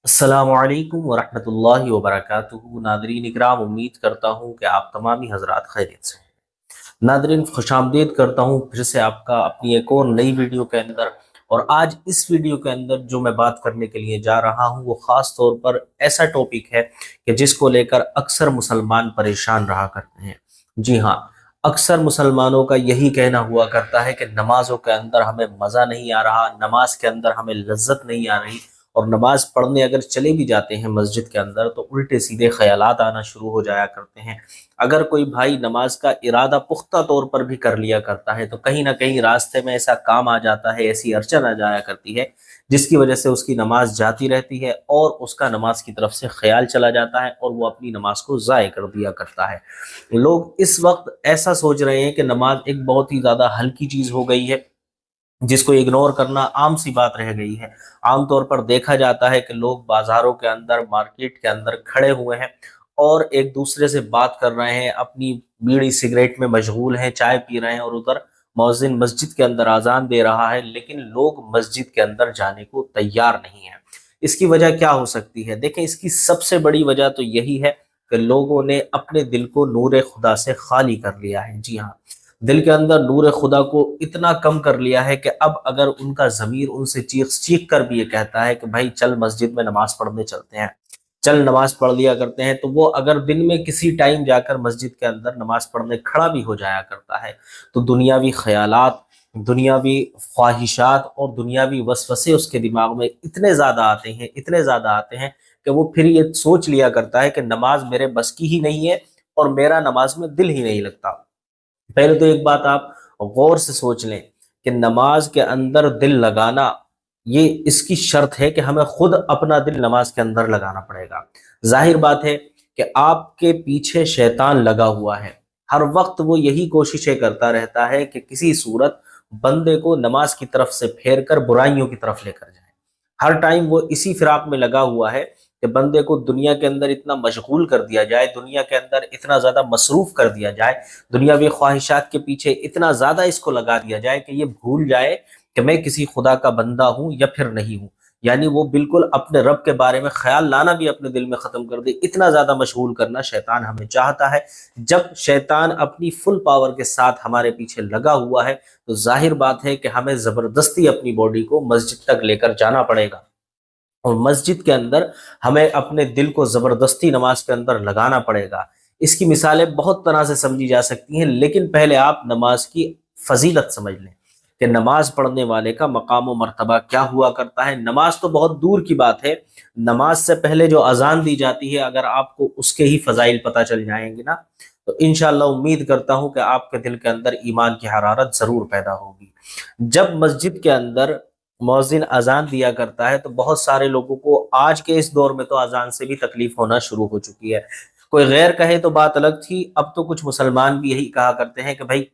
अस्सलाम वालेकुम वरहमतुल्लाहि वबरकातुहू। नादरीन इकराम, उम्मीद करता हूँ कि आप तमामी हजरात खैरियत से हैं। नादरीन, खुशामदीद करता हूँ फिर से आपका अपनी एक और नई वीडियो के अंदर। और आज इस वीडियो के अंदर जो मैं बात करने के लिए जा रहा हूँ वो ख़ास तौर पर ऐसा टॉपिक है कि जिसको लेकर अक्सर मुसलमान परेशान रहा करते हैं। जी हाँ, अक्सर मुसलमानों का यही कहना हुआ करता है कि नमाजों के अंदर हमें मज़ा नहीं आ रहा, नमाज के अंदर हमें लज्जत नहीं आ रही। और नमाज पढ़ने अगर चले भी जाते हैं मस्जिद के अंदर तो उल्टे सीधे ख्यालात आना शुरू हो जाया करते हैं। अगर कोई भाई नमाज का इरादा पुख्ता तौर पर भी कर लिया करता है तो कहीं ना कहीं रास्ते में ऐसा काम आ जाता है, ऐसी अड़चन आ जाया करती है जिसकी वजह से उसकी नमाज जाती रहती है और उसका नमाज की तरफ से ख्याल चला जाता है और वो अपनी नमाज को ज़ाय कर दिया करता है। लोग इस वक्त ऐसा सोच रहे हैं कि नमाज एक बहुत ही ज़्यादा हल्की चीज़ हो गई है जिसको इग्नोर करना आम सी बात रह गई है। आमतौर पर देखा जाता है कि लोग बाजारों के अंदर, मार्केट के अंदर खड़े हुए हैं और एक दूसरे से बात कर रहे हैं, अपनी बीड़ी सिगरेट में मशगूल हैं, चाय पी रहे हैं और उधर मौज़िन मस्जिद के अंदर अजान दे रहा है, लेकिन लोग मस्जिद के अंदर जाने को तैयार नहीं है। इसकी वजह क्या हो सकती है? देखें, इसकी सबसे बड़ी वजह तो यही है कि लोगों ने अपने दिल को नूर खुदा से खाली कर लिया है। जी हाँ, दिल के अंदर नूर खुदा को इतना कम कर लिया है कि अब अगर उनका ज़मीर उनसे चीख चीख कर भी ये कहता है कि भाई चल मस्जिद में नमाज पढ़ने चलते हैं, चल नमाज पढ़ लिया करते हैं, तो वो अगर दिन में किसी टाइम जाकर मस्जिद के अंदर नमाज पढ़ने खड़ा भी हो जाया करता है तो दुनियावी ख्यालात, दुनियावी ख्वाहिशात और दुनियावी वसवसे उसके दिमाग में इतने ज़्यादा आते हैं, इतने ज़्यादा आते हैं कि वो फिर ये सोच लिया करता है कि नमाज मेरे बस की ही नहीं है और मेरा नमाज में दिल ही नहीं लगता। पहले तो एक बात आप गौर से सोच लें कि नमाज के अंदर दिल लगाना, ये इसकी शर्त है कि हमें खुद अपना दिल नमाज के अंदर लगाना पड़ेगा। जाहिर बात है कि आपके पीछे शैतान लगा हुआ है, हर वक्त वो यही कोशिशें करता रहता है कि किसी सूरत बंदे को नमाज की तरफ से फेर कर बुराइयों की तरफ लेकर जाए। हर टाइम वो इसी फिराक में लगा हुआ है कि बंदे को दुनिया के अंदर इतना मशगूल कर दिया जाए, दुनिया के अंदर इतना ज़्यादा मसरूफ़ कर दिया जाए, दुनियावी ख्वाहिशात के पीछे इतना ज़्यादा इसको लगा दिया जाए कि ये भूल जाए कि मैं किसी खुदा का बंदा हूँ या फिर नहीं हूँ। यानी वो बिल्कुल अपने रब के बारे में ख्याल लाना भी अपने दिल में ख़त्म कर दे, इतना ज़्यादा मशगूल करना शैतान हमें चाहता है। जब शैतान अपनी फुल पावर के साथ हमारे पीछे लगा हुआ है तो जाहिर बात है कि हमें ज़बरदस्ती अपनी बॉडी को मस्जिद तक लेकर जाना पड़ेगा और मस्जिद के अंदर हमें अपने दिल को ज़बरदस्ती नमाज के अंदर लगाना पड़ेगा। इसकी मिसालें बहुत तरह से समझी जा सकती हैं, लेकिन पहले आप नमाज की फजीलत समझ लें कि नमाज पढ़ने वाले का मकाम व मर्तबा क्या हुआ करता है। नमाज तो बहुत दूर की बात है, नमाज से पहले जो अजान दी जाती है, अगर आपको उसके ही फजाइल पता चल जाएंगे ना तो इंशाअल्लाह उम्मीद करता हूँ कि आपके दिल के अंदर ईमान की हरारत ज़रूर पैदा होगी। जब मस्जिद के अंदर मौज़िन अजान दिया करता है तो बहुत सारे लोगों को आज के इस दौर में तो अजान से भी तकलीफ होना शुरू हो चुकी है। कोई गैर कहे तो बात अलग थी, अब तो कुछ मुसलमान भी यही कहा करते हैं कि भाई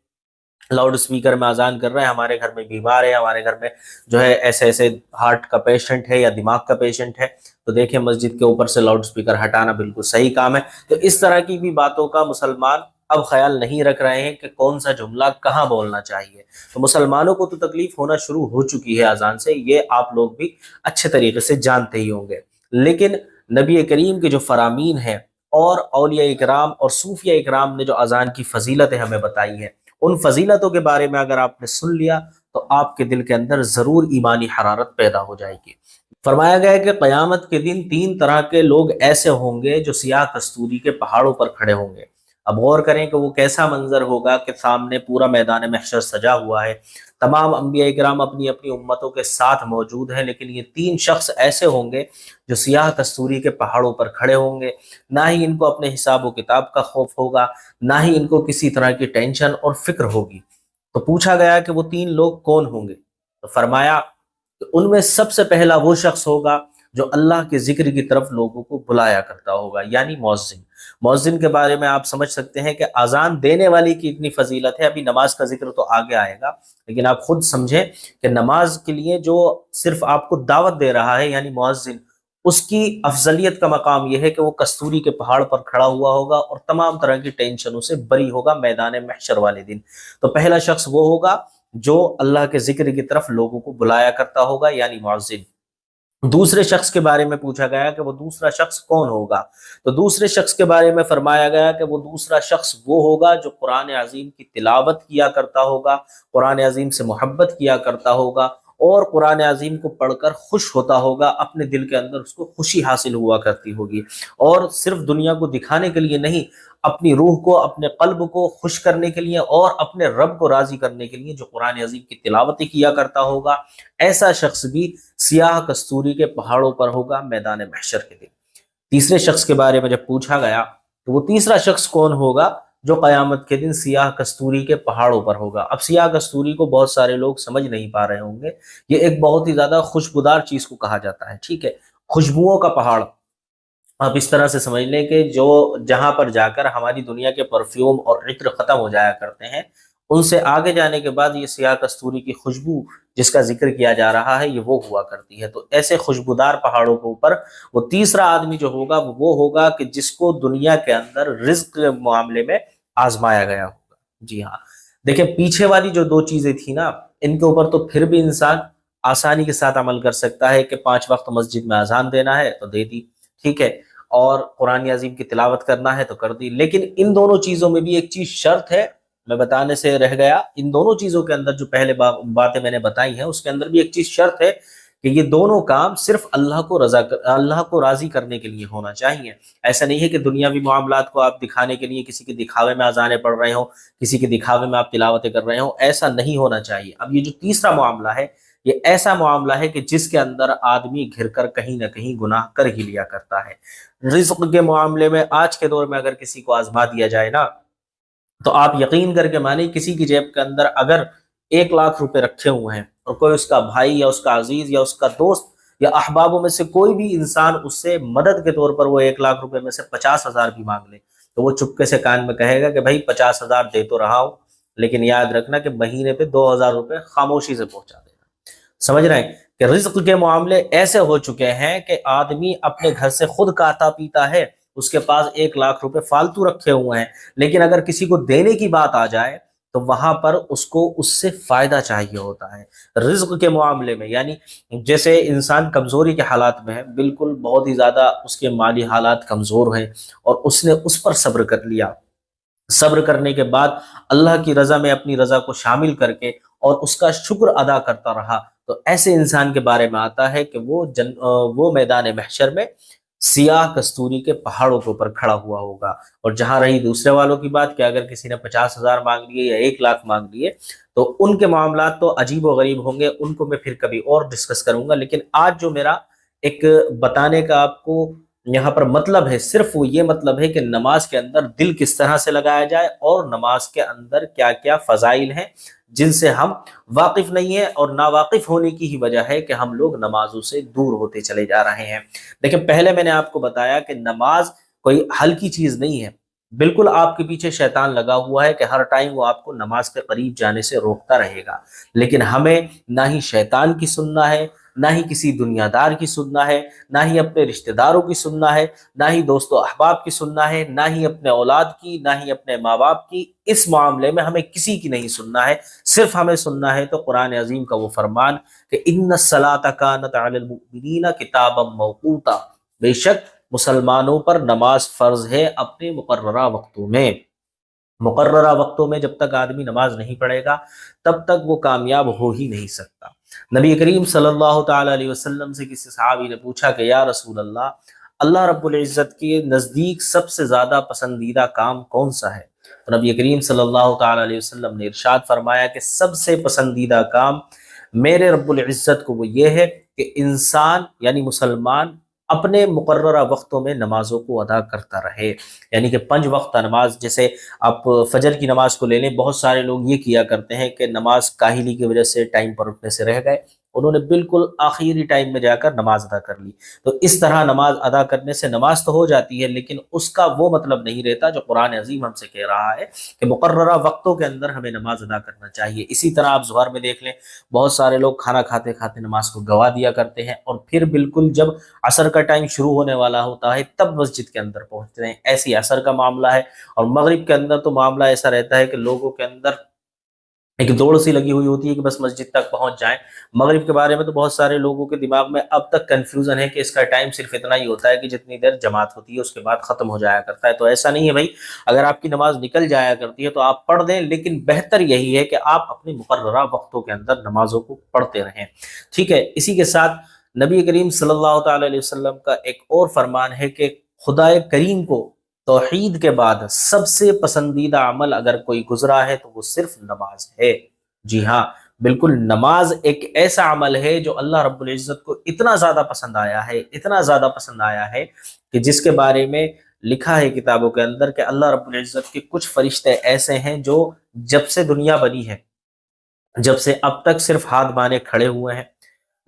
लाउड स्पीकर में अजान कर रहे हैं, हमारे घर में बीमार है, हमारे घर में जो है ऐसे ऐसे हार्ट का पेशेंट है या दिमाग का पेशेंट है, तो देखें मस्जिद के ऊपर से लाउड स्पीकर हटाना बिल्कुल सही काम है। तो इस तरह की भी बातों का मुसलमान अब ख्याल नहीं रख रहे हैं कि कौन सा जुमला कहाँ बोलना चाहिए। तो मुसलमानों को तो तकलीफ होना शुरू हो चुकी है अजान से, ये आप लोग भी अच्छे तरीके से जानते ही होंगे। लेकिन नबी करीम के जो फरामीन हैं और औलिया इकराम और सूफिया इकराम ने जो अजान की फजीलतें हमें बताई है, उन फजीलतों के बारे में अगर आपने सुन लिया तो आपके दिल के अंदर जरूर ईमानी हरारत पैदा हो जाएगी। फरमाया गया है कि क़यामत के दिन तीन तरह के लोग ऐसे होंगे जो सियाह कस्तूरी के पहाड़ों पर खड़े होंगे। अब गौर करें कि वो कैसा मंजर होगा कि सामने पूरा मैदान महशर सजा हुआ है, तमाम अंबिया इकराम अपनी अपनी उम्मतों के साथ मौजूद हैं, लेकिन ये तीन शख्स ऐसे होंगे जो सियाह कस्तूरी के पहाड़ों पर खड़े होंगे। ना ही इनको अपने हिसाब व किताब का खौफ होगा, ना ही इनको किसी तरह की टेंशन और फिक्र होगी। तो पूछा गया कि वो तीन लोग कौन होंगे, तो फरमाया कि उनमें सबसे पहला वो शख्स होगा जो अल्लाह के जिक्र की तरफ लोगों को बुलाया करता होगा, यानी मौज़िन। मौज़िन के बारे में आप समझ सकते हैं कि अजान देने वाली की इतनी फजीलत है, अभी नमाज का जिक्र तो आगे आएगा, लेकिन आप खुद समझें कि नमाज के लिए जो सिर्फ आपको दावत दे रहा है यानी मौज़िन, उसकी अफजलियत का मकाम यह है कि वो कस्तूरी के पहाड़ पर खड़ा हुआ होगा और तमाम तरह की टेंशनों से बरी होगा मैदान महशर वाले दिन। तो पहला शख्स वो होगा जो अल्लाह के जिक्र की तरफ लोगों को बुलाया करता होगा, यानी मुअज्जिन। दूसरे शख्स के बारे में पूछा गया कि वो दूसरा शख्स कौन होगा, तो दूसरे शख्स के बारे में फरमाया गया कि वो दूसरा शख्स वो होगा जो कुरान अजीम की तिलावत किया करता होगा, कुरान अजीम से मोहब्बत किया करता होगा और कुरान अजीम को पढ़कर खुश होता होगा, अपने दिल के अंदर उसको खुशी हासिल हुआ करती होगी। और सिर्फ दुनिया को दिखाने के लिए नहीं, अपनी रूह को, अपने कल्ब को खुश करने के लिए और अपने रब को राजी करने के लिए जो कुरान अजीम की तिलावत किया करता होगा, ऐसा शख्स भी सियाह कस्तूरी के पहाड़ों पर होगा मैदान महशर के दिन। तीसरे शख्स के बारे में जब पूछा गया तो वो तीसरा शख्स कौन होगा जो कयामत के दिन सियाह कस्तूरी के पहाड़ों पर होगा। अब सियाह कस्तूरी को बहुत सारे लोग समझ नहीं पा रहे होंगे, ये एक बहुत ही ज्यादा खुशबूदार चीज को कहा जाता है, ठीक है, खुशबुओं का पहाड़। आप इस तरह से समझ लें कि जो जहां पर जाकर हमारी दुनिया के परफ्यूम और इत्र खत्म हो जाया करते हैं, उनसे आगे जाने के बाद ये सियाह कस्तूरी की खुशबू जिसका जिक्र किया जा रहा है, ये वो हुआ करती है। तो ऐसे खुशबूदार पहाड़ों के ऊपर वो तीसरा आदमी जो होगा वो होगा कि जिसको दुनिया के अंदर रिज्क के मामले में आजमाया गया होगा। जी हाँ, देखिए पीछे वाली जो दो चीजें थी ना, इनके ऊपर तो फिर भी इंसान आसानी के साथ अमल कर सकता है कि 5 वक्त मस्जिद में अजान देना है तो दे दी, ठीक है, और कुरान अजीम की तिलावत करना है तो कर दी। लेकिन इन दोनों चीजों में भी एक चीज शर्त है, मैं बताने से रह गया, इन दोनों चीजों के अंदर जो पहले बातें मैंने बताई हैं उसके अंदर भी एक चीज शर्त है कि ये दोनों काम सिर्फ अल्लाह को राजी करने के लिए होना चाहिए। ऐसा नहीं है कि दुनियावी मामलात को आप दिखाने के लिए किसी के दिखावे में अजाने पढ़ रहे हो, किसी के दिखावे में आप तिलावतें कर रहे हो, ऐसा नहीं होना चाहिए। अब ये जो तीसरा मामला है, ये ऐसा मामला है कि जिसके अंदर आदमी घिर कर कहीं ना कहीं गुनाह कर ही लिया करता है। रिज्क के मामले में आज के दौर में अगर किसी को आजमा दिया जाए ना, तो आप यकीन करके मानिए किसी की जेब के अंदर अगर 1 लाख रुपए रखे हुए हैं और कोई उसका भाई या उसका अजीज या उसका दोस्त या अहबाबों में से कोई भी इंसान उससे मदद के तौर पर वो 1 लाख रुपए में से 50,000 भी मांग ले, तो वो चुपके से कान में कहेगा कि भाई 50,000 दे तो रहा हूं, लेकिन याद रखना कि महीने पे 2,000 रुपए खामोशी से पहुंचा देना। समझ रहे हैं कि रिज्क के मामले ऐसे हो चुके हैं कि आदमी अपने घर से खुद खाता पीता है, उसके पास 1 लाख रुपए फालतू रखे हुए हैं, लेकिन अगर किसी को देने की बात आ जाए तो वहां पर उसको उससे फायदा चाहिए होता है। रिज्क के मामले में यानी जैसे इंसान कमजोरी के हालात में है, बिल्कुल बहुत ही ज्यादा उसके माली हालात कमजोर हैं और उसने उस पर सब्र कर लिया, सब्र करने के बाद अल्लाह की रजा में अपनी रजा को शामिल करके और उसका शुक्र अदा करता रहा, तो ऐसे इंसान के बारे में आता है कि वो मैदान महशर में सियाह कस्तूरी के पहाड़ों के ऊपर खड़ा हुआ होगा। और जहां रही दूसरे वालों की बात कि अगर किसी ने 50,000 मांग लिए या 1 लाख मांग लिए तो उनके मामला तो अजीब व गरीब होंगे, उनको मैं फिर कभी और डिस्कस करूंगा। लेकिन आज जो मेरा एक बताने का आपको यहाँ पर मतलब है, सिर्फ वो ये मतलब है कि नमाज के अंदर दिल किस तरह से लगाया जाए और नमाज के अंदर क्या क्या फजाइल हैं जिनसे हम वाकिफ नहीं है, और नावाकिफ होने की ही वजह है कि हम लोग नमाजों से दूर होते चले जा रहे हैं। देखिए पहले मैंने आपको बताया कि नमाज कोई हल्की चीज नहीं है, बिल्कुल आपके पीछे शैतान लगा हुआ है कि हर टाइम वो आपको नमाज के करीब जाने से रोकता रहेगा। लेकिन हमें ना ही शैतान की सुनना है, ना ही किसी दुनियादार की सुनना है, ना ही अपने रिश्तेदारों की सुनना है, ना ही दोस्तों अहबाब की सुनना है, ना ही अपने औलाद की, ना ही अपने माँ बाप की। इस मामले में हमें किसी की नहीं सुनना है, सिर्फ हमें सुनना है तो कुरान अजीम का वो फरमान कि इन्ना सलाता कानत अलल मुमिनीना किताबम मौकूता, बेशक मुसलमानों पर नमाज फर्ज है अपने मुकर्ररा वक्तों में। मुकर्ररा वक्तों में जब तक आदमी नमाज नहीं पढ़ेगा तब तक वो कामयाब हो ही नहीं सकता। नबी करीम सल्लल्लाहु ताला अलैहि वसल्लम से किसी सहाबी ने पूछा कि या रसूल अल्लाह, अल्लाह रब्बुल इज्जत के नज़दीक सबसे ज़्यादा पसंदीदा काम कौन सा है? तो नबी करीम सल्लल्लाहु ताला अलैहि वसल्लम ने इरशाद फरमाया कि सबसे पसंदीदा काम मेरे रब्बुल इज्जत को वो ये है कि इंसान यानी मुसलमान अपने मुकर्ररा वक्तों में नमाजों को अदा करता रहे। यानी कि 5 वक्त नमाज, जैसे आप फजर की नमाज को ले लें, बहुत सारे लोग ये किया करते हैं कि नमाज काहिली की वजह से टाइम पर उठने से रह गए, उन्होंने बिल्कुल आखिरी टाइम में जाकर नमाज अदा कर ली। तो इस तरह नमाज अदा करने से नमाज तो हो जाती है, लेकिन उसका वो मतलब नहीं रहता जो कुरान अजीम हमसे कह रहा है कि मुकर्ररा वक्तों के अंदर हमें नमाज अदा करना चाहिए। इसी तरह आप ज़ोहर में देख लें, बहुत सारे लोग खाना खाते खाते नमाज को गवा दिया करते हैं और फिर बिल्कुल जब असर का टाइम शुरू होने वाला होता है तब मस्जिद के अंदर पहुंचते हैं। ऐसी असर का मामला है। और मगरिब के अंदर तो मामला ऐसा रहता है कि लोगों के अंदर ایک دوڑ سی لگی ہوئی ہوتی ہے کہ بس مسجد تک پہنچ جائیں۔ مغرب کے بارے میں تو بہت سارے لوگوں کے دماغ میں اب تک کنفیوژن ہے کہ اس کا ٹائم صرف اتنا ہی ہوتا ہے کہ جتنی دیر جماعت ہوتی ہے اس کے بعد ختم ہو جایا کرتا ہے۔ تو ایسا نہیں ہے بھائی، اگر آپ کی نماز نکل جایا کرتی ہے تو آپ پڑھ دیں، لیکن بہتر یہی ہے کہ آپ اپنے مقررہ وقتوں کے اندر نمازوں کو پڑھتے رہیں، ٹھیک ہے۔ اسی کے ساتھ نبی کریم صلی اللہ تعالی علیہ وسلم کا ایک اور فرمان ہے کہ خدا کریم کو توحید کے بعد سب سے پسندیدہ عمل اگر کوئی گزرا ہے تو وہ صرف نماز ہے۔ جی ہاں، بالکل، نماز ایک ایسا عمل ہے جو اللہ رب العزت کو اتنا زیادہ پسند آیا ہے، اتنا زیادہ پسند آیا ہے کہ جس کے بارے میں لکھا ہے کتابوں کے اندر کہ اللہ رب العزت کے کچھ فرشتے ایسے ہیں جو جب سے دنیا بنی ہے، جب سے اب تک صرف ہاتھ باندھے کھڑے ہوئے ہیں۔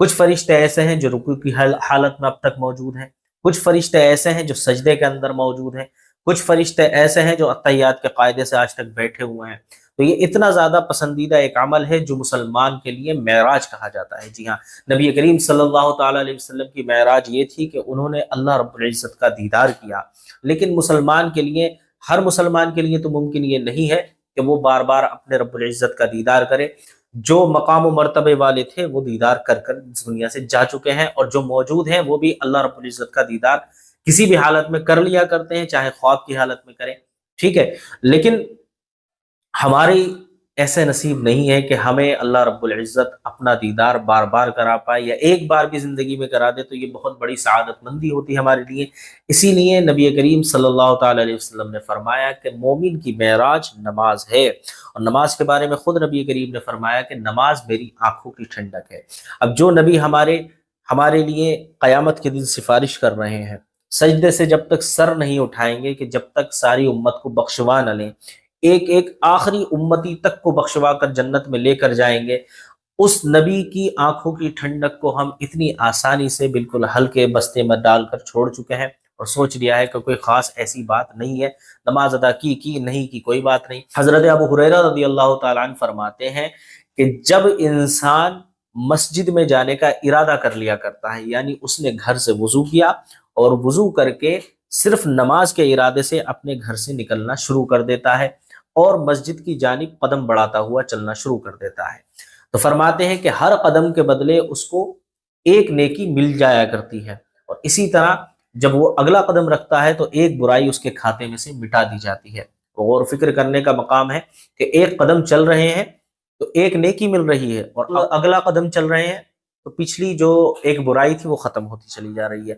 کچھ فرشتے ایسے ہیں جو رکوع کی حالت میں اب تک موجود ہیں، کچھ فرشتے ایسے ہیں جو سجدے کے اندر موجود ہیں، کچھ فرشتے ایسے ہیں جو اتحیات کے قاعدے سے آج تک بیٹھے ہوئے ہیں۔ تو یہ اتنا زیادہ پسندیدہ ایک عمل ہے جو مسلمان کے لیے معراج کہا جاتا ہے۔ جی ہاں، نبی کریم صلی اللہ تعالی علیہ وسلم کی معراج یہ تھی کہ انہوں نے اللہ رب العزت کا دیدار کیا، لیکن مسلمان کے لیے، ہر مسلمان کے لیے تو ممکن یہ نہیں ہے کہ وہ بار بار اپنے رب العزت کا دیدار کرے۔ جو مقام و مرتبے والے تھے وہ دیدار کر کر اس دنیا سے جا چکے ہیں، اور جو موجود ہیں وہ بھی اللہ رب العزت کا دیدار کسی بھی حالت میں کر لیا کرتے ہیں، چاہے خواب کی حالت میں کریں، ٹھیک ہے۔ لیکن ہماری ایسے نصیب نہیں ہے کہ ہمیں اللہ رب العزت اپنا دیدار بار بار کرا پائے، یا ایک بار بھی زندگی میں کرا دے تو یہ بہت بڑی سعادت مندی ہوتی ہے ہمارے لیے۔ اسی لیے نبی کریم صلی اللہ تعالی علیہ وسلم نے فرمایا کہ مومن کی معراج نماز ہے، اور نماز کے بارے میں خود نبی کریم نے فرمایا کہ نماز میری آنکھوں کی ٹھنڈک ہے۔ اب جو نبی ہمارے لیے قیامت کے دن سفارش کر رہے ہیں، سجدے سے جب تک سر نہیں اٹھائیں گے کہ جب تک ساری امت کو بخشوا نہ لیں، ایک ایک آخری امتی تک کو بخشوا کر جنت میں لے کر جائیں گے، اس نبی کی آنکھوں کی ٹھنڈک کو ہم اتنی آسانی سے بالکل ہلکے بستے میں ڈال کر چھوڑ چکے ہیں، اور سوچ لیا ہے کہ کوئی خاص ایسی بات نہیں ہے، نماز ادا کی نہیں کی کوئی بات نہیں۔ حضرت ابو ہریرہ رضی اللہ تعالیٰ عنہ فرماتے ہیں کہ جب انسان مسجد میں جانے کا ارادہ کر لیا کرتا ہے، یعنی اس نے گھر سے وضو کیا اور وضو کر کے صرف نماز کے ارادے سے اپنے گھر سے نکلنا شروع کر دیتا ہے اور مسجد کی جانب قدم بڑھاتا ہوا چلنا شروع کر دیتا ہے، تو فرماتے ہیں کہ ہر قدم کے بدلے اس کو ایک نیکی مل جایا کرتی ہے، اور اسی طرح جب وہ اگلا قدم رکھتا ہے تو ایک برائی اس کے کھاتے میں سے مٹا دی جاتی ہے۔ غور و فکر کرنے کا مقام ہے کہ ایک قدم چل رہے ہیں تو ایک نیکی مل رہی ہے، اور اگلا قدم چل رہے ہیں تو پچھلی جو ایک برائی تھی وہ ختم ہوتی چلی جا رہی ہے۔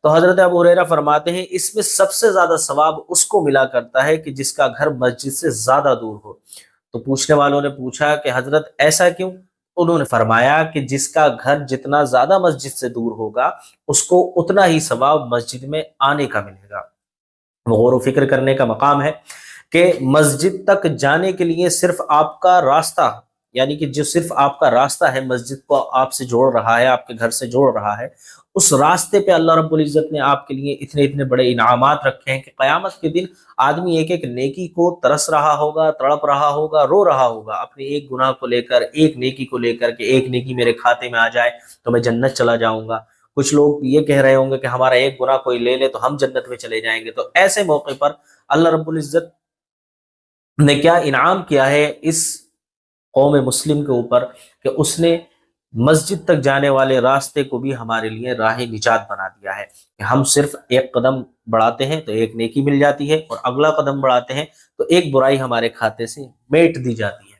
تو حضرت ابو ہریرہ فرماتے ہیں اس میں سب سے زیادہ ثواب اس کو ملا کرتا ہے کہ جس کا گھر مسجد سے زیادہ دور ہو۔ تو پوچھنے والوں نے پوچھا کہ حضرت ایسا کیوں؟ انہوں نے فرمایا کہ جس کا گھر جتنا زیادہ مسجد سے دور ہوگا اس کو اتنا ہی ثواب مسجد میں آنے کا ملے گا۔ غور و فکر کرنے کا مقام ہے کہ مسجد تک جانے کے لیے صرف آپ کا راستہ، یعنی کہ جو صرف آپ کا راستہ ہے مسجد کو آپ سے جوڑ رہا ہے، آپ کے گھر سے جوڑ رہا ہے، اس راستے پہ اللہ رب العزت نے آپ کے لیے اتنے بڑے انعامات رکھے ہیں کہ قیامت کے دن آدمی ایک ایک نیکی کو ترس رہا ہوگا، تڑپ رہا ہوگا، رو رہا ہوگا اپنے ایک گناہ کو لے کر، ایک نیکی کو لے کر کہ ایک نیکی میرے کھاتے میں آ جائے تو میں جنت چلا جاؤں گا۔ کچھ لوگ یہ کہہ رہے ہوں گے کہ ہمارا ایک گناہ کوئی لے لے تو ہم جنت میں چلے جائیں گے۔ تو ایسے موقع پر اللہ رب العزت نے کیا انعام کیا ہے اس قوم مسلم کے اوپر کہ اس نے مسجد تک جانے والے راستے کو بھی ہمارے لیے راہ نجات بنا دیا ہے کہ ہم صرف ایک قدم بڑھاتے ہیں تو ایک نیکی مل جاتی ہے، اور اگلا قدم بڑھاتے ہیں تو ایک برائی ہمارے کھاتے سے میٹ دی جاتی ہے۔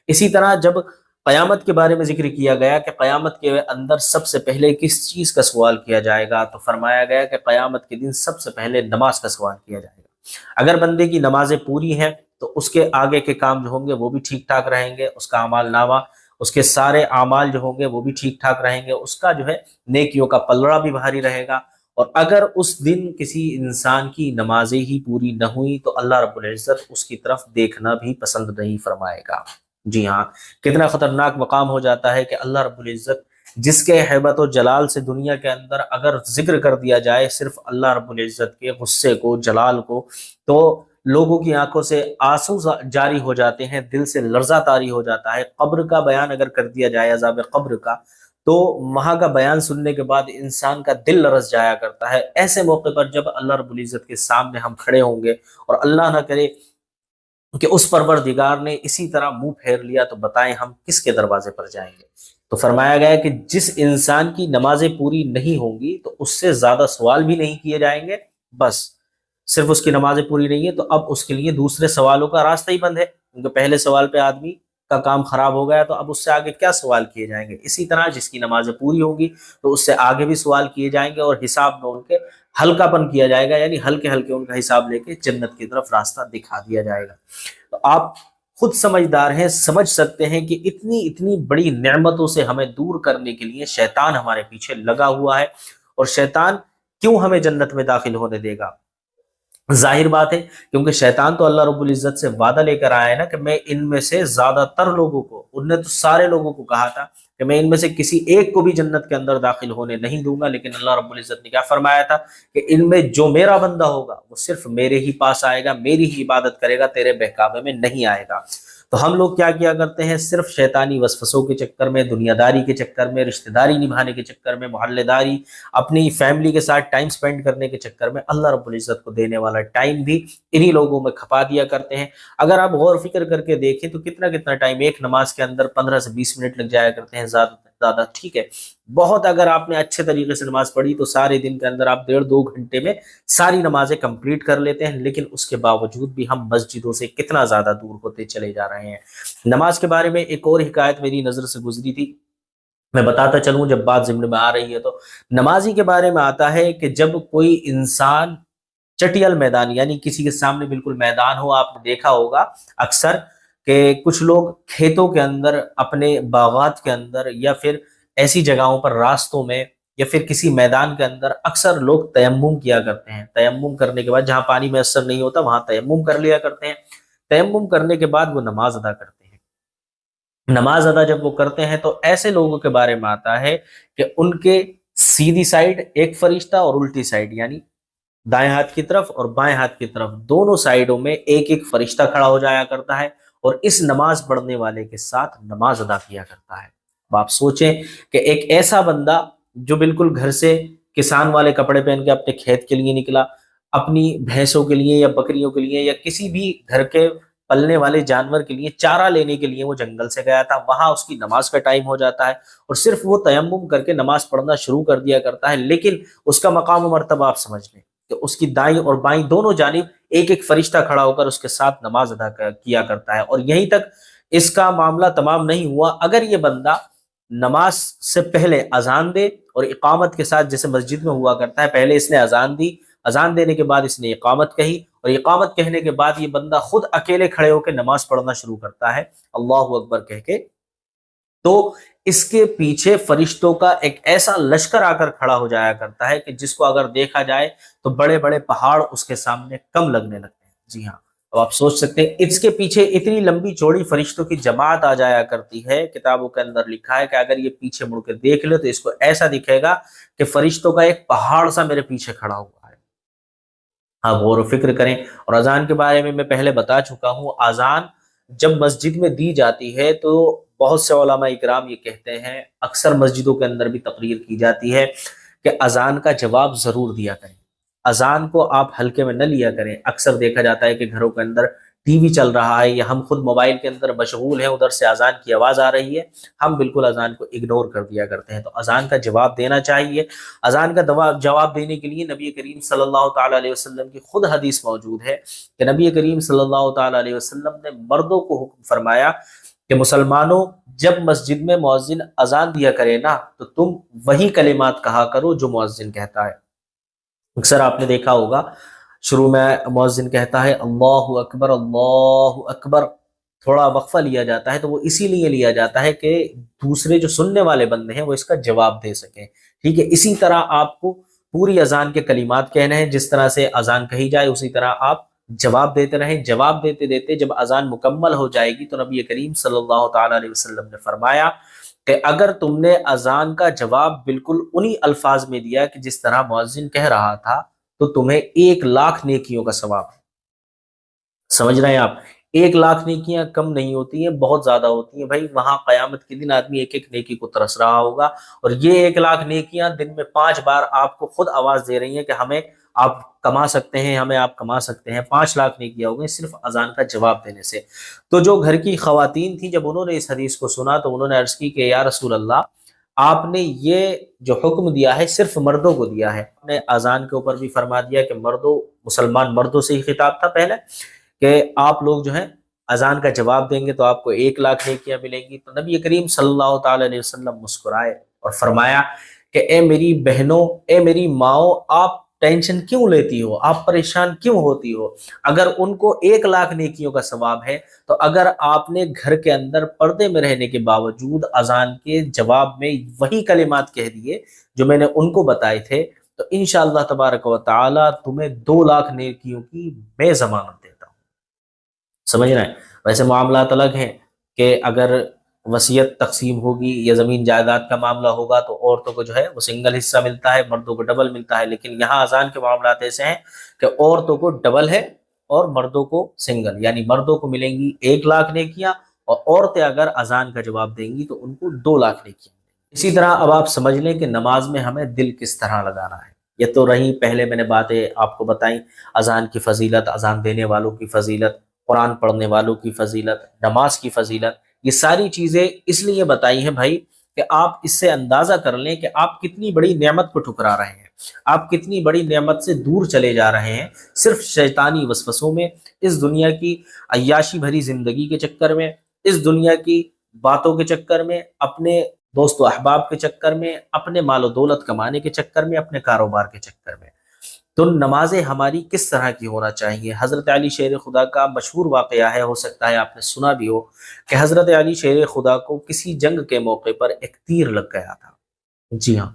اسی طرح جب قیامت کے بارے میں ذکر کیا گیا کہ قیامت کے اندر سب سے پہلے کس چیز کا سوال کیا جائے گا، تو فرمایا گیا کہ قیامت کے دن سب سے پہلے نماز کا سوال کیا جائے گا۔ اگر بندے کی نمازیں پوری ہیں تو اس کے آگے کے کام جو ہوں گے وہ بھی ٹھیک ٹھاک رہیں گے، اس کا اعمال نامہ، اس کے سارے اعمال جو ہوں گے وہ بھی ٹھیک ٹھاک رہیں گے، اس کا جو ہے نیکیوں کا پلڑا بھی بھاری رہے گا۔ اور اگر اس دن کسی انسان کی نمازیں ہی پوری نہ ہوئی تو اللہ رب العزت اس کی طرف دیکھنا بھی پسند نہیں فرمائے گا۔ جی ہاں، کتنا خطرناک مقام ہو جاتا ہے کہ اللہ رب العزت جس کے ہیبت و جلال سے دنیا کے اندر اگر ذکر کر دیا جائے صرف اللہ رب العزت کے غصے کو، جلال کو، تو لوگوں کی آنکھوں سے آنسو جاری ہو جاتے ہیں، دل سے لرزہ طاری ہو جاتا ہے۔ قبر کا بیان اگر کر دیا جائے، عذاب قبر کا، تو وہاں کا بیان سننے کے بعد انسان کا دل لرز جایا کرتا ہے۔ ایسے موقع پر جب اللہ رب العزت کے سامنے ہم کھڑے ہوں گے اور اللہ نہ کرے کہ اس پروردگار نے اسی طرح منہ پھیر لیا تو بتائیں ہم کس کے دروازے پر جائیں گے؟ تو فرمایا گیا ہے کہ جس انسان کی نمازیں پوری نہیں ہوں گی تو اس سے زیادہ سوال بھی نہیں کیے جائیں گے، بس صرف اس کی نمازیں پوری نہیں ہے تو اب اس کے لیے دوسرے سوالوں کا راستہ ہی بند ہے، کیونکہ پہلے سوال پہ آدمی کا کام خراب ہو گیا تو اب اس سے آگے کیا سوال کیے جائیں گے؟ اسی طرح جس کی نمازیں پوری ہوں گی تو اس سے آگے بھی سوال کیے جائیں گے، اور حساب میں ان کے ہلکا پن کیا جائے گا، یعنی ہلکے ہلکے ان کا حساب لے کے جنت کی طرف راستہ دکھا دیا جائے گا۔ تو آپ خود سمجھدار ہیں، سمجھ سکتے ہیں کہ اتنی اتنی بڑی نعمتوں سے ہمیں دور کرنے کے لیے شیطان ہمارے پیچھے لگا ہوا ہے، اور شیطان کیوں ہمیں جنت میں داخل ہونے دے گا؟ ظاہر بات ہے، کیونکہ شیطان تو اللہ رب العزت سے وعدہ لے کر آیا ہے نا کہ میں ان میں سے زیادہ تر لوگوں کو، انہوں نے تو سارے لوگوں کو کہا تھا کہ میں ان میں سے کسی ایک کو بھی جنت کے اندر داخل ہونے نہیں دوں گا، لیکن اللہ رب العزت نے کیا فرمایا تھا کہ ان میں جو میرا بندہ ہوگا وہ صرف میرے ہی پاس آئے گا، میری ہی عبادت کرے گا، تیرے بہکاوے میں نہیں آئے گا۔ تو ہم لوگ کیا کیا کرتے ہیں؟ صرف شیطانی وسوسوں کے چکر میں، دنیا داری کے چکر میں، رشتہ داری نبھانے کے چکر میں، محلے داری، اپنی فیملی کے ساتھ ٹائم سپینڈ کرنے کے چکر میں اللہ رب العزت کو دینے والا ٹائم بھی انہی لوگوں میں کھپا دیا کرتے ہیں۔ اگر آپ غور و فکر کر کے دیکھیں تو کتنا کتنا ٹائم ایک نماز کے اندر 15 سے 20 منٹ لگ جایا کرتے ہیں، زیادہ سے زیادہ، ٹھیک ہے بہت۔ اگر آپ نے اچھے طریقے سے نماز پڑھی تو سارے دن کے اندر آپ 1.5 2 گھنٹے میں ساری نمازیں کمپلیٹ کر لیتے ہیں، لیکن اس کے باوجود بھی ہم مسجدوں سے کتنا زیادہ دور ہوتے چلے جا رہے ہیں۔ نماز کے بارے میں ایک اور حکایت میری نظر سے گزری تھی، میں بتاتا چلوں جب بات ضمن میں آ رہی ہے تو۔ نمازی کے بارے میں آتا ہے کہ جب کوئی انسان چٹیل میدان، یعنی کسی کے سامنے بالکل میدان ہو، آپ نے دیکھا ہوگا اکثر کہ کچھ لوگ کھیتوں کے اندر، اپنے باغات کے اندر، یا پھر ایسی جگہوں پر راستوں میں، یا پھر کسی میدان کے اندر اکثر لوگ تیمم کیا کرتے ہیں۔ تیمم کرنے کے بعد جہاں پانی میسر نہیں ہوتا وہاں تیمم کر لیا کرتے ہیں، تیمم کرنے کے بعد وہ نماز ادا کرتے ہیں۔ نماز ادا جب وہ کرتے ہیں تو ایسے لوگوں کے بارے میں آتا ہے کہ ان کے سیدھی سائڈ ایک فرشتہ اور الٹی سائڈ، یعنی دائیں ہاتھ کی طرف اور بائیں ہاتھ کی طرف دونوں سائڈوں میں ایک ایک فرشتہ کھڑا ہو جایا کرتا ہے، اور اس نماز پڑھنے والے کے ساتھ نماز ادا کیا کرتا ہے۔ اب آپ سوچیں کہ ایک ایسا بندہ جو بالکل گھر سے کسان والے کپڑے پہن کے اپنے کھیت کے لیے نکلا، اپنی بھینسوں کے لیے یا بکریوں کے لیے یا کسی بھی گھر کے پلنے والے جانور کے لیے چارہ لینے کے لیے وہ جنگل سے گیا تھا، وہاں اس کی نماز کا ٹائم ہو جاتا ہے، اور صرف وہ تیمم کر کے نماز پڑھنا شروع کر دیا کرتا ہے، لیکن اس کا مقام و مرتبہ آپ سمجھ لیں کہ اس کی دائیں اور بائیں دونوں جانب ایک ایک فرشتہ کھڑا ہو کر اس کے ساتھ نماز ادا کیا کرتا ہے۔ اور یہیں تک اس کا معاملہ تمام نہیں ہوا، اگر یہ بندہ نماز سے پہلے اذان دے اور اقامت کے ساتھ، جیسے مسجد میں ہوا کرتا ہے، پہلے اس نے اذان دی، اذان دینے کے بعد اس نے اقامت کہی، اور اقامت کہنے کے بعد یہ بندہ خود اکیلے کھڑے ہو کے نماز پڑھنا شروع کرتا ہے اللہ اکبر کہہ کے، تو اس کے پیچھے فرشتوں کا ایک ایسا لشکر آ کر کھڑا ہو جایا کرتا ہے کہ جس کو اگر دیکھا جائے تو بڑے بڑے پہاڑ اس کے سامنے کم لگنے لگتے ہیں۔ جی ہاں، اب آپ سوچ سکتے ہیں اس کے پیچھے اتنی لمبی چوڑی فرشتوں کی جماعت آ جایا کرتی ہے۔ کتابوں کے اندر لکھا ہے کہ اگر یہ پیچھے مڑ کے دیکھ لے تو اس کو ایسا دکھے گا کہ فرشتوں کا ایک پہاڑ سا میرے پیچھے کھڑا ہوا ہے۔ آپ غور و فکر کریں۔ اور اذان کے بارے میں پہلے بتا چکا ہوں، اذان جب مسجد میں دی جاتی ہے تو بہت سے علماء اکرام یہ کہتے ہیں، اکثر مسجدوں کے اندر بھی تقریر کی جاتی ہے کہ اذان کا جواب ضرور دیا کریں، اذان کو آپ ہلکے میں نہ لیا کریں۔ اکثر دیکھا جاتا ہے کہ گھروں کے اندر ٹی وی چل رہا ہے یا ہم خود موبائل کے اندر مشغول ہیں، ادھر سے اذان کی آواز آ رہی ہے، ہم بالکل اذان کو اگنور کر دیا کرتے ہیں۔ تو اذان کا جواب دینا چاہیے۔ اذان کا جواب دینے کے لیے نبی کریم صلی اللہ تعالیٰ علیہ وسلم کی خود حدیث موجود ہے کہ نبی کریم صلی اللہ تعالیٰ علیہ وسلم نے مردوں کو حکم فرمایا کہ مسلمانوں، جب مسجد میں مؤذن اذان دیا کرے نا تو تم وہی کلمات کہا کرو جو مؤذن کہتا ہے۔ اکثر آپ نے دیکھا ہوگا شروع میں مؤذن کہتا ہے اللہ اکبر اللہ اکبر، تھوڑا وقفہ لیا جاتا ہے، تو وہ اسی لیے لیا جاتا ہے کہ دوسرے جو سننے والے بندے ہیں وہ اس کا جواب دے سکیں، ٹھیک ہے۔ اسی طرح آپ کو پوری اذان کے کلمات کہنے ہیں، جس طرح سے اذان کہی جائے اسی طرح آپ جواب دیتے رہیں۔ جواب دیتے دیتے جب اذان مکمل ہو جائے گی تو نبی کریم صلی اللہ تعالیٰ علیہ وسلم نے فرمایا کہ اگر تم نے اذان کا جواب بالکل انہی الفاظ میں دیا کہ جس طرح مؤذن کہہ رہا تھا تو تمہیں 1,00,000 نیکیوں کا ثواب ہے۔ سمجھ رہے ہیں آپ؟ 1 लाख नेकियां कम नहीं होती हैं, बहुत ज्यादा होती हैं भाई। वहां कयामत के दिन आदमी एक एक नेकी को तरस रहा होगा, और ये 1 लाख नेकियां दिन में 5 बार आपको खुद आवाज दे रही हैं कि हमें आप कमा सकते हैं, हमें आप कमा सकते हैं। 5 लाख नेकियां हो गई सिर्फ अजान का जवाब देने से। तो जो घर की खवातीन थी, जब उन्होंने इस हदीस को सुना तो उन्होंने अर्ज की कि या रसूल अल्लाह, आपने ये जो हुक्म दिया है सिर्फ मर्दों को दिया है। आपने अजान के ऊपर भी फरमा दिया कि मर्दों, मुसलमान मर्दों से ही खिताब था पहले, कि आप लोग जो है अजान का जवाब देंगे तो आपको 1 लाख नेकियां मिलेंगी। तो नबी करीम सल्लल्लाहु ताला अलैहि वसल्लम मुस्कुराए और फरमाया कि ए मेरी बहनों, ए मेरी माओ, आप टेंशन क्यों लेती हो, आप परेशान क्यों होती हो? अगर उनको 1 लाख नेकियों का सवाब है, तो अगर आपने घर के अंदर पर्दे में रहने के बावजूद अजान के जवाब में वही कलिमात कह दिए जो मैंने उनको बताए थे, तो इंशाअल्लाह तबारक व तआला तुम्हें 2 लाख नेकियों की मैं जमानत देता हूँ। समझ रहे हैं? वैसे मामलात अलग हैं कि अगर वसीयत तकसीम होगी या ज़मीन जायदाद का मामला होगा तो औरतों को जो है वो सिंगल हिस्सा मिलता है, मर्दों को डबल मिलता है। लेकिन यहाँ अजान के मामलात ऐसे हैं कि औरतों को डबल है और मर्दों को सिंगल, यानी मर्दों को मिलेंगी 1 लाख नेकियां, और औरतें अगर अजान का जवाब देंगी तो उनको 2 लाख नेकियां। इसी तरह अब आप समझ लें कि नमाज में हमें दिल किस तरह लगाना है। ये तो रही, पहले मैंने बातें आपको बताई, अजान की फजीलत, अजान देने वालों की फजीलत, कुरान पढ़ने वालों की फजीलत, नमाज की फजीलत। ये सारी चीज़ें इसलिए बताई हैं भाई कि आप इससे अंदाज़ा कर लें कि आप कितनी बड़ी नेमत को ठुकरा रहे हैं, आप कितनी बड़ी नेमत से दूर चले जा रहे हैं सिर्फ शैतानी वसवसों में, इस दुनिया की अय्याशी भरी ज़िंदगी के चक्कर में, इस दुनिया की बातों के चक्कर में, अपने दोस्त व अहबाब के चक्कर में, अपने मालो दौलत कमाने के चक्कर में, अपने कारोबार के चक्कर में। तो नमाजें हमारी किस तरह की होना चाहिए? हज़रत अली शेर खुदा का मशहूर वाक़या है, हो सकता है आपने सुना भी हो, कि हज़रत अली शेर खुदा को किसी जंग के मौके पर एक तीर लग गया था। जी हाँ,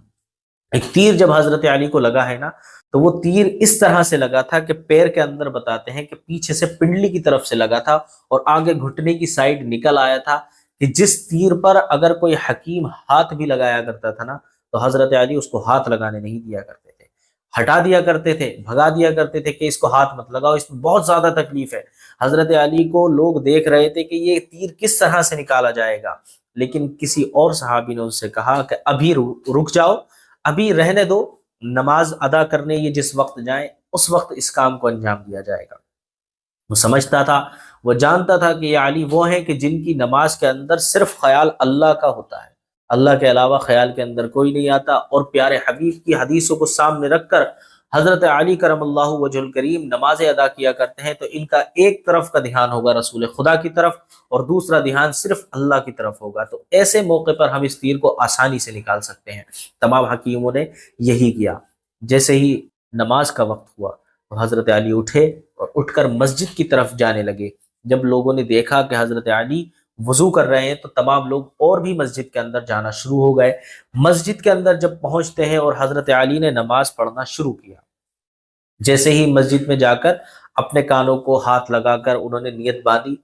एक तीर जब हज़रत अली को लगा है ना, तो वो तीर इस तरह से लगा था कि पैर के अंदर बताते हैं कि पीछे से पिंडली की तरफ से लगा था और आगे घुटने की साइड निकल आया था, कि जिस तीर पर अगर कोई हकीम हाथ भी लगाया करता था ना, तो हज़रत अली उसको हाथ लगाने नहीं दिया करते थे, हटा दिया करते थे, भगा दिया करते थे कि इसको हाथ मत लगाओ, इसमें बहुत ज्यादा तकलीफ है। हजरत अली को लोग देख रहे थे कि ये तीर किस तरह से निकाला जाएगा, लेकिन किसी और सहाबी ने उनसे कहा कि अभी रुक जाओ, अभी रहने दो, नमाज अदा करने ये जिस वक्त जाए उस वक्त इस काम को अंजाम दिया जाएगा। वो समझता था, वो जानता था कि ये अली वो हैं कि जिनकी नमाज के अंदर सिर्फ ख्याल अल्लाह का होता है, अल्लाह के अलावा ख्याल के अंदर कोई नहीं आता। और प्यारे हबीब की हदीसों को सामने रखकर हजरत अली करमल्लाहु वजहुल करीम नमाजें अदा किया करते हैं, तो इनका एक तरफ का ध्यान होगा रसूल खुदा की तरफ और दूसरा ध्यान सिर्फ अल्लाह की तरफ होगा। तो ऐसे मौके पर हम इस तीर को आसानी से निकाल सकते हैं। तमाम हकीमों ने यही किया। जैसे ही नमाज का वक्त हुआ तो हजरत अली उठे और उठकर मस्जिद की तरफ जाने लगे। जब लोगों ने देखा कि हजरत अली वजू कर रहे हैं, तो तमाम लोग और भी मस्जिद के अंदर जाना शुरू हो गए। मस्जिद के अंदर जब पहुंचते हैं और हजरत अली ने नमाज पढ़ना शुरू किया, जैसे ही मस्जिद में जाकर अपने कानों को हाथ लगाकर उन्होंने नियत बांधी,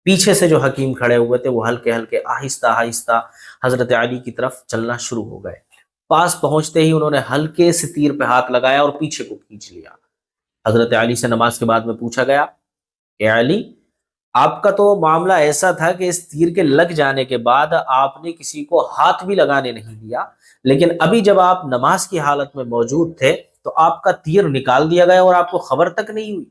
पीछे से जो हकीम खड़े हुए थे वो हल्के हल्के आहिस्ता आहिस्ता हजरत अली की तरफ चलना शुरू हो गए। पास पहुंचते ही उन्होंने हल्के से तीर पे हाथ लगाया और पीछे को खींच लिया। हजरत अली से नमाज के बाद में पूछा गया, ए अली, आपका तो मामला ऐसा था कि इस तीर के लग जाने के बाद आपने किसी को हाथ भी लगाने नहीं दिया, लेकिन अभी जब आप नमाज की हालत में मौजूद थे तो आपका तीर निकाल दिया गया और आपको खबर तक नहीं हुई।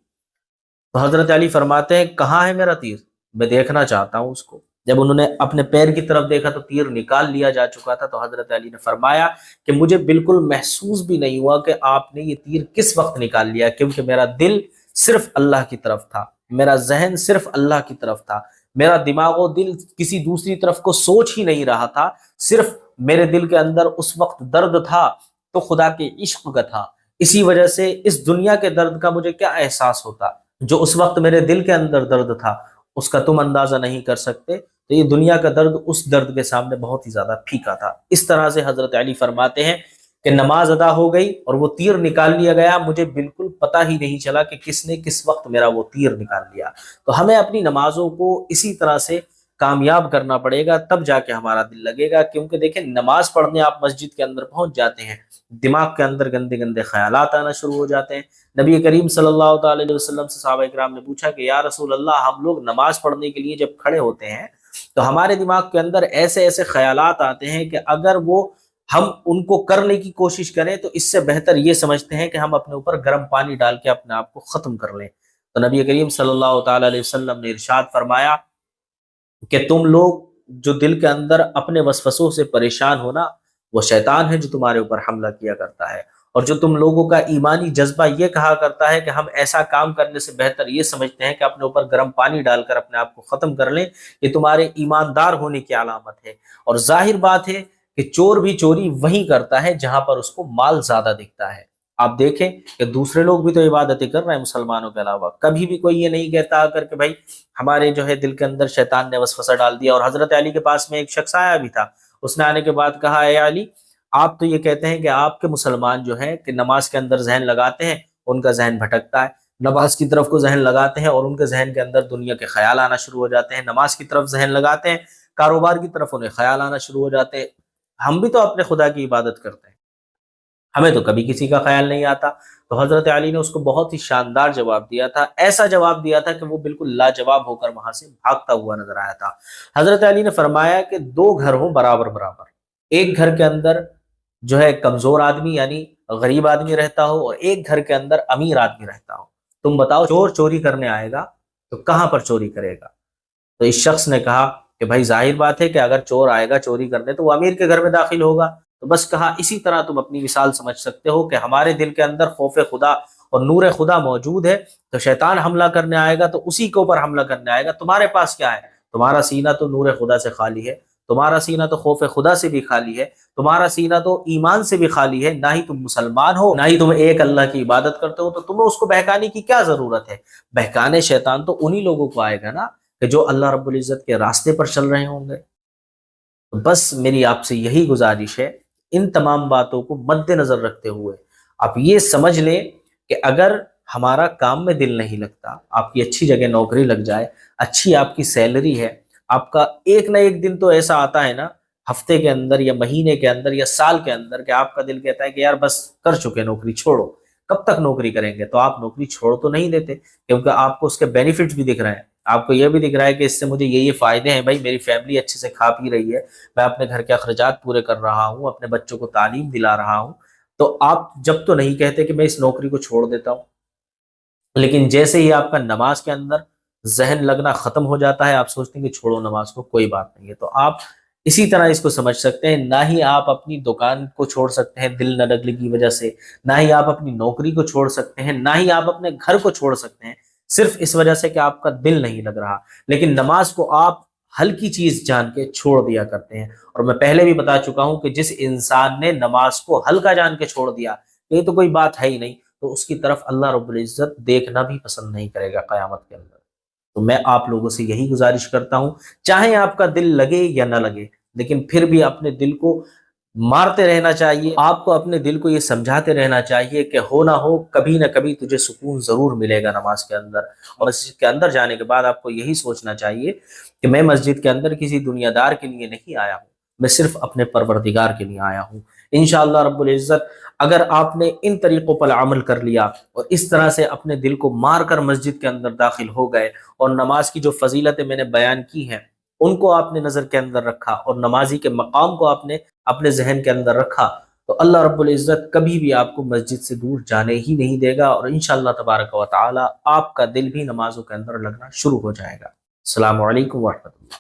तो हजरत अली फरमाते हैं, कहाँ है मेरा तीर, मैं देखना चाहता हूं उसको। जब उन्होंने अपने पैर की तरफ देखा तो तीर निकाल लिया जा चुका था। तो हजरत अली ने फरमाया कि मुझे बिल्कुल महसूस भी नहीं हुआ कि आपने ये तीर किस वक्त निकाल लिया, क्योंकि मेरा दिल सिर्फ अल्लाह की तरफ था, मेरा जहन सिर्फ अल्लाह की तरफ था, मेरा दिमाग और दिल किसी दूसरी तरफ को सोच ही नहीं रहा था। सिर्फ मेरे दिल के अंदर उस वक्त दर्द था तो खुदा के इश्क का था। इसी वजह से इस दुनिया के दर्द का मुझे क्या एहसास होता, जो उस वक्त मेरे दिल के अंदर दर्द था उसका तुम अंदाजा नहीं कर सकते। तो ये दुनिया का दर्द उस दर्द के सामने बहुत ही ज्यादा फीका था। इस तरह से हजरत अली फरमाते हैं कि नमाज अदा हो गई और वो तीर निकाल लिया गया, मुझे बिल्कुल पता ही नहीं चला कि किसने किस वक्त मेरा वो तीर निकाल लिया। तो हमें अपनी नमाजों को इसी तरह से कामयाब करना पड़ेगा, तब जाके हमारा दिल लगेगा। क्योंकि देखें, नमाज पढ़ने आप मस्जिद के अंदर पहुंच जाते हैं, दिमाग के अंदर गंदे गंदे ख्यालात आना शुरू हो जाते हैं। नबी करीम सल्लल्लाहु अलैहि वसल्लम से सहाबा इकराम ने पूछा कि या रसूल अल्लाह, हम लोग नमाज पढ़ने के लिए जब खड़े होते हैं तो हमारे दिमाग के अंदर ऐसे ऐसे ख्यालात आते हैं कि अगर वो हम उनको करने की कोशिश करें तो इससे बेहतर ये समझते हैं कि हम अपने ऊपर गर्म पानी डाल के अपने आप को खत्म कर लें। तो नबी करीम सल्लल्लाहु अलैहि वसल्लम ने इरशाद फरमाया कि तुम लोग जो दिल के अंदर अपने वसवसों से परेशान हो ना, वो शैतान है जो तुम्हारे ऊपर हमला किया करता है। और जो तुम लोगों का ईमानी जज्बा ये कहा करता है कि हम ऐसा काम करने से बेहतर ये समझते हैं कि अपने ऊपर गर्म पानी डालकर अपने आप को खत्म कर लें, ये तुम्हारे ईमानदार होने की अलामत है। और जाहिर बात है कि चोर भी चोरी वही करता है जहां पर उसको माल ज्यादा दिखता है। आप देखें कि दूसरे लोग भी तो इबादतें कर रहे हैं मुसलमानों के अलावा, कभी भी कोई ये नहीं कहता आकर के भाई हमारे जो है दिल के अंदर शैतान ने वसवसा डाल दिया। और हजरत अली के पास में एक शख्स आया भी था, उसने आने के बाद कहा, ए अली, आप तो ये कहते हैं कि आपके मुसलमान जो है कि नमाज के अंदर जहन लगाते हैं, उनका जहन भटकता है, नमाज की तरफ को जहन लगाते हैं और उनके जहन के अंदर दुनिया के ख्याल आना शुरू हो जाते हैं, नमाज की तरफ जहन लगाते हैं, कारोबार की तरफ उन्हें ख्याल आना शुरू हो जाते हैं। हम भी तो अपने खुदा की इबादत करते हैं, हमें तो कभी किसी का ख्याल नहीं आता। तो हजरत अली ने उसको बहुत ही शानदार जवाब दिया था, ऐसा जवाब दिया था कि वो बिल्कुल लाजवाब होकर वहां से भागता हुआ नजर आया था। हजरत अली ने फरमाया कि दो घर हो बराबर बराबर, एक घर के अंदर जो है कमजोर आदमी यानी गरीब आदमी रहता हो और एक घर के अंदर अमीर आदमी रहता हो, तुम बताओ चोर चोरी करने आएगा तो कहां पर चोरी करेगा? तो इस शख्स ने कहा कि भाई जाहिर बात है कि अगर चोर आएगा चोरी करने तो वो अमीर के घर में दाखिल होगा। तो बस कहा इसी तरह तुम अपनी मिसाल समझ सकते हो कि हमारे दिल के अंदर खौफ खुदा और नूर खुदा मौजूद है, तो शैतान हमला करने आएगा तो उसी के ऊपर हमला करने आएगा। तुम्हारे पास क्या है? तुम्हारा सीना तो नूर खुदा से खाली है, तुम्हारा सीना तो खौफ खुदा से भी खाली है, तुम्हारा सीना तो ईमान से भी खाली है, ना ही तुम मुसलमान हो ना ही तुम एक अल्लाह की इबादत करते हो, तो तुम्हें उसको बहकाने की क्या जरूरत है? बहकाने शैतान तो उन्हीं लोगों को आएगा ना कि जो अल्लाह रब्बुल इज्जत के रास्ते पर चल रहे होंगे। तो बस मेरी आपसे यही गुजारिश है, इन तमाम बातों को मद्देनजर रखते हुए आप ये समझ लें कि अगर हमारा काम में दिल नहीं लगता, आपकी अच्छी जगह नौकरी लग जाए, अच्छी आपकी सैलरी है, आपका एक ना एक दिन तो ऐसा आता है ना हफ्ते के अंदर या महीने के अंदर या साल के अंदर कि आपका दिल कहता है कि यार बस कर चुके नौकरी, छोड़ो, कब तक नौकरी करेंगे? तो आप नौकरी छोड़ तो नहीं देते, क्योंकि आपको उसके बेनिफिट्स भी दिख रहे हैं, आपको यह भी दिख रहा है कि इससे मुझे ये फायदे हैं, भाई मेरी फैमिली अच्छे से खा पी रही है, मैं अपने घर के अखराजात पूरे कर रहा हूँ, अपने बच्चों को तालीम दिला रहा हूँ। तो आप जब तो नहीं कहते कि मैं इस नौकरी को छोड़ देता हूँ, लेकिन जैसे ही आपका नमाज के अंदर जहन लगना खत्म हो जाता है, आप सोचते हैं कि छोड़ो नमाज को, कोई बात नहीं है। तो आप इसी तरह इसको समझ सकते हैं, ना ही आप अपनी दुकान को छोड़ सकते हैं दिल न लगने की वजह से, ना ही आप अपनी नौकरी को छोड़ सकते हैं, ना ही आप अपने घर को छोड़ सकते हैं सिर्फ इस वजह से कि आपका दिल नहीं लग रहा। लेकिन नमाज को आप हल्की चीज जान के छोड़ दिया करते हैं। और मैं पहले भी बता चुका हूं कि जिस इंसान ने नमाज को हल्का जान के छोड़ दिया, ये तो कोई बात है ही नहीं, तो उसकी तरफ अल्लाह रब्बुल इज्जत देखना भी पसंद नहीं करेगा क़यामत के अंदर। तो मैं आप लोगों से यही गुजारिश करता हूं, चाहे आपका दिल लगे या ना लगे, लेकिन फिर भी अपने दिल को मारते रहना चाहिए। आपको अपने दिल को ये समझाते रहना चाहिए कि हो ना हो कभी ना कभी तुझे सुकून जरूर मिलेगा नमाज के अंदर। और मस्जिद के अंदर जाने के बाद आपको यही सोचना चाहिए कि मैं मस्जिद के अंदर किसी दुनियादार के लिए नहीं आया हूँ, मैं सिर्फ अपने परवरदिगार के लिए आया हूँ। इंशाअल्लाह रब्बुल इज्जत अगर आपने इन तरीकों पर अमल कर लिया और इस तरह से अपने दिल को मार कर मस्जिद के अंदर दाखिल हो गए और नमाज की जो फजीलतें मैंने बयान की हैं उनको आपने नजर के अंदर रखा और नमाजी के मकाम को आपने अपने जहन के अंदर रखा, तो अल्लाह रब्बुल इज्जत कभी भी आपको मस्जिद से दूर जाने ही नहीं देगा और इंशाअल्लाह तबारक व तआला आपका दिल भी नमाजों के अंदर लगना शुरू हो जाएगा। अस्सलामु अलैकुम व रहमतुल्लाह।